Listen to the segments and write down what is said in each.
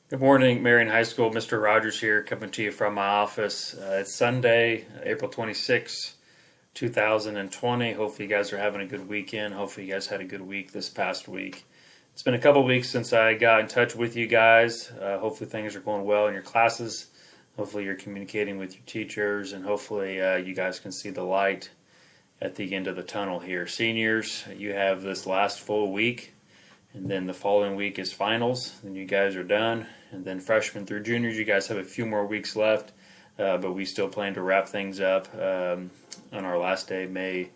Good morning, Marion High School. Mr. Rogers here, coming to you from my office. It's Sunday, April 26, 2020. Hopefully, you guys are having a good weekend. Hopefully, you guys had a good week this past week. It's been a couple weeks since I got in touch with you guys. Hopefully, things are going well in your classes. Hopefully, you're communicating with your teachers, and hopefully, you guys can see the light at the end of the tunnel here. Seniors, you have this last full week, and then the following week is finals, and you guys are done. And then freshmen through juniors, you guys have a few more weeks left, but we still plan to wrap things up on our last day, May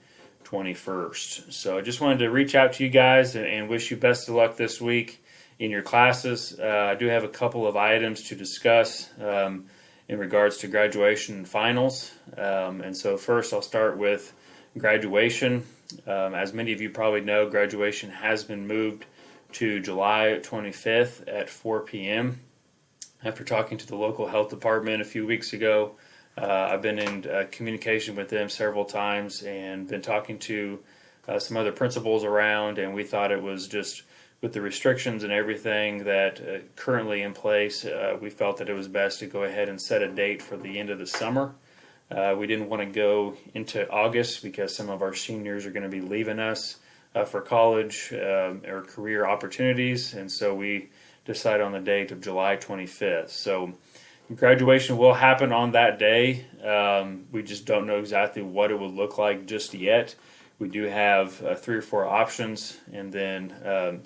21st. So I just wanted to reach out to you guys and wish you best of luck this week in your classes. I do have a couple of items to discuss in regards to graduation and finals. And so first I'll start with graduation. As many of you probably know, graduation has been moved to July 25th at 4 p.m. After talking to the local health department a few weeks ago, I've been in communication with them several times and been talking to some other principals around, and we thought it was just with the restrictions and everything that currently in place, we felt that it was best to go ahead and set a date for the end of the summer. We didn't want to go into August because some of our seniors are going to be leaving us for college or career opportunities, and so we decided on the date of July 25th. So graduation will happen on that day. We just don't know exactly what it will look like just yet. We do have 3 or 4 options, and then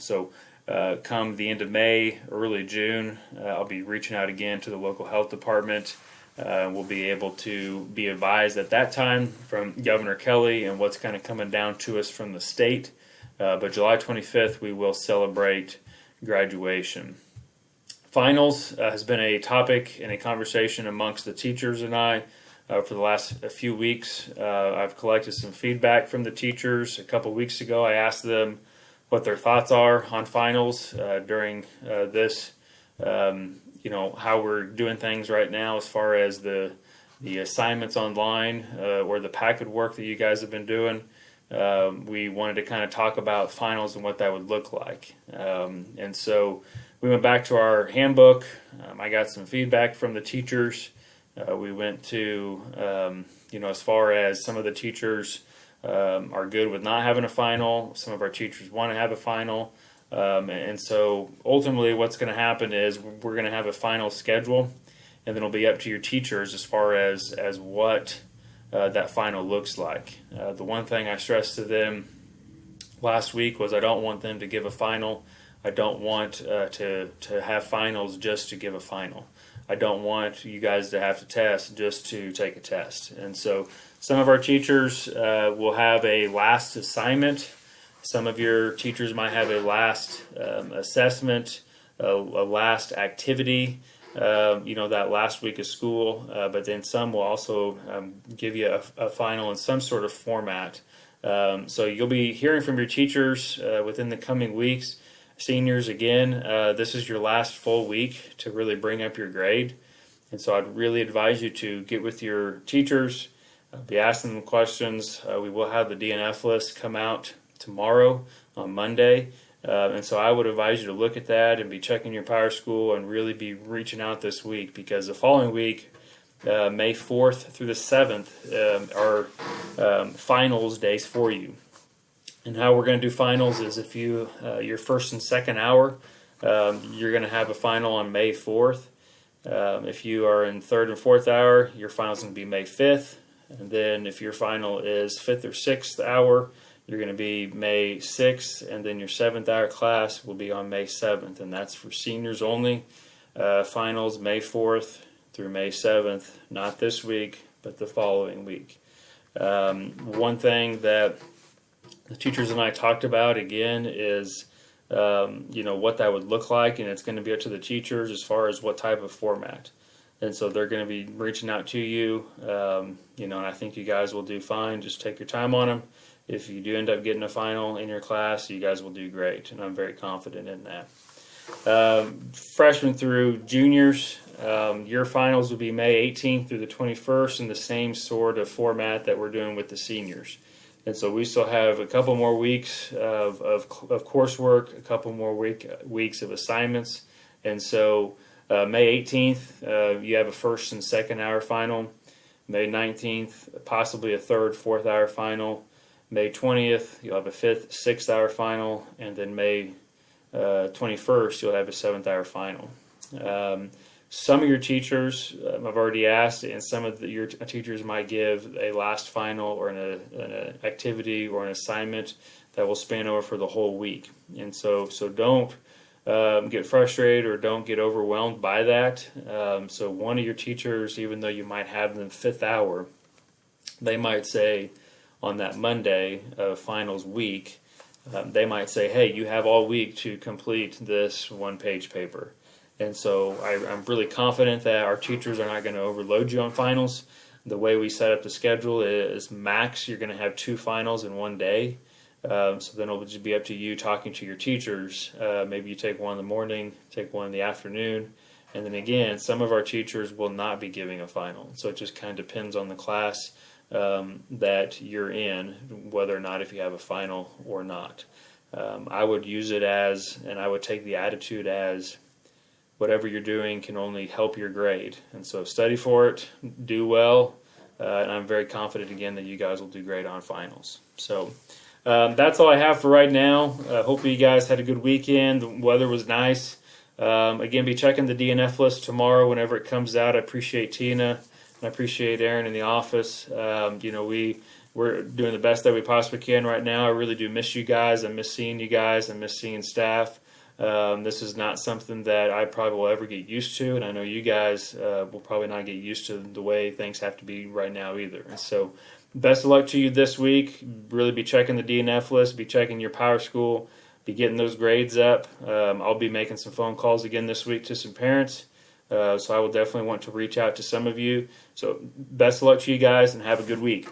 come the end of May, early June, I'll be reaching out again to the local health department. We'll be able to be advised at that time from Governor Kelly and what's kind of coming down to us from the state. But July 25th, we will celebrate graduation. Finals has been a topic and a conversation amongst the teachers and I for the last few weeks. I've collected some feedback from the teachers. A couple weeks ago, I asked them what their thoughts are on finals during this. How we're doing things right now as far as the assignments online or the packet work that you guys have been doing. We wanted to kind of talk about finals and what that would look like. And so we went back to our handbook. I got some feedback from the teachers. We went to, as far as some of the teachers are good with not having a final. Some of our teachers want to have a final. And so ultimately what's going to happen is we're going to have a final schedule, and then it'll be up to your teachers as far as what that final looks like. The one thing I stressed to them last week was I don't want them to give a final. I don't want to have finals just to give a final. I don't want you guys to have to test just to take a test. And so some of our teachers will have a last assignment. Some of your teachers might have a last assessment, a last activity, that last week of school. But then some will also give you a final in some sort of format. So you'll be hearing from your teachers within the coming weeks. Seniors, again, this is your last full week to really bring up your grade. And so I'd really advise you to get with your teachers, be asking them questions. We will have the DNF list come out tomorrow on Monday, and so I would advise you to look at that and be checking your Power School and really be reaching out this week, because the following week, May 4th through the 7th, are finals days for you. And how we're going to do finals is if your first and second hour, you're going to have a final on May 4th. If you are in third and fourth hour, your final is going to be May 5th. And then if your final is fifth or sixth hour, you're going to be May 6th, and then your 7th hour class will be on May 7th, and that's for seniors only. Finals May 4th through May 7th, not this week, but the following week. One thing that the teachers and I talked about, again, is what that would look like, and it's going to be up to the teachers as far as what type of format. And so they're going to be reaching out to you, and I think you guys will do fine. Just take your time on them. If you do end up getting a final in your class, you guys will do great, and I'm very confident in that. Freshmen through juniors, your finals will be May 18th through the 21st in the same sort of format that we're doing with the seniors. And so we still have a couple more weeks of coursework, a couple more weeks of assignments. And so May 18th, you have a first and second hour final. May 19th, possibly a third, fourth hour final. May 20th, you'll have a fifth, sixth hour final. And then May 21st, you'll have a seventh hour final. Some of your teachers, I've already asked, and some of your teachers might give a last final or an activity or an assignment that will span over for the whole week. And so don't get frustrated or don't get overwhelmed by that. So one of your teachers, even though you might have them fifth hour, they might say on that Monday of finals week, they might say, hey, you have all week to complete this one-page paper. And so I'm really confident that our teachers are not going to overload you on finals. The way we set up the schedule is max you're going to have 2 finals in one day. So then it'll just be up to you talking to your teachers. Maybe you take one in the morning, take one in the afternoon. And then again, some of our teachers will not be giving a final. So it just kind of depends on the class that you're in, whether or not if you have a final or not. I would use it as, and I would take the attitude as, whatever you're doing can only help your grade. And so study for it, do well, and I'm very confident again that you guys will do great on finals. So that's all I have for right now. Hopefully you guys had a good weekend. The weather was nice. Again, be checking the DNF list tomorrow whenever it comes out. I appreciate Tina and I appreciate Aaron in the office. We're doing the best that we possibly can right now. I really do miss you guys. I miss seeing you guys. I miss seeing staff. This is not something that I probably will ever get used to, and I know you guys will probably not get used to the way things have to be right now either. And so best of luck to you this week. Really be checking the DNF list, be checking your Power School, be getting those grades up. I'll be making some phone calls again this week to some parents, so I will definitely want to reach out to some of you. So best of luck to you guys, and have a good week.